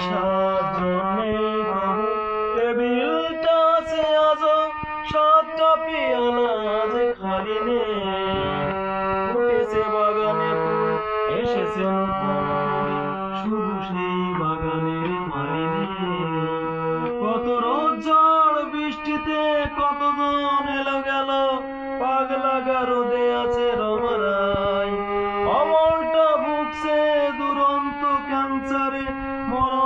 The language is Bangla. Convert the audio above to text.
সাজনে তবু টেবিলটা আছে আজও, সাতটা পেয়ালা যে খালি নেই। উঠেছে বাগানে ফুল, এসেছে নতুন কুড়ি, শুধু সেই বাগানের মালিনী। কত রোদ ঝড় বৃষ্টিতে কতজন এলো গেল, পাগলা গারদে আছে রমারাই। অমলটা ভুগছে দুরন্ত ক্যান্সারে, মরণ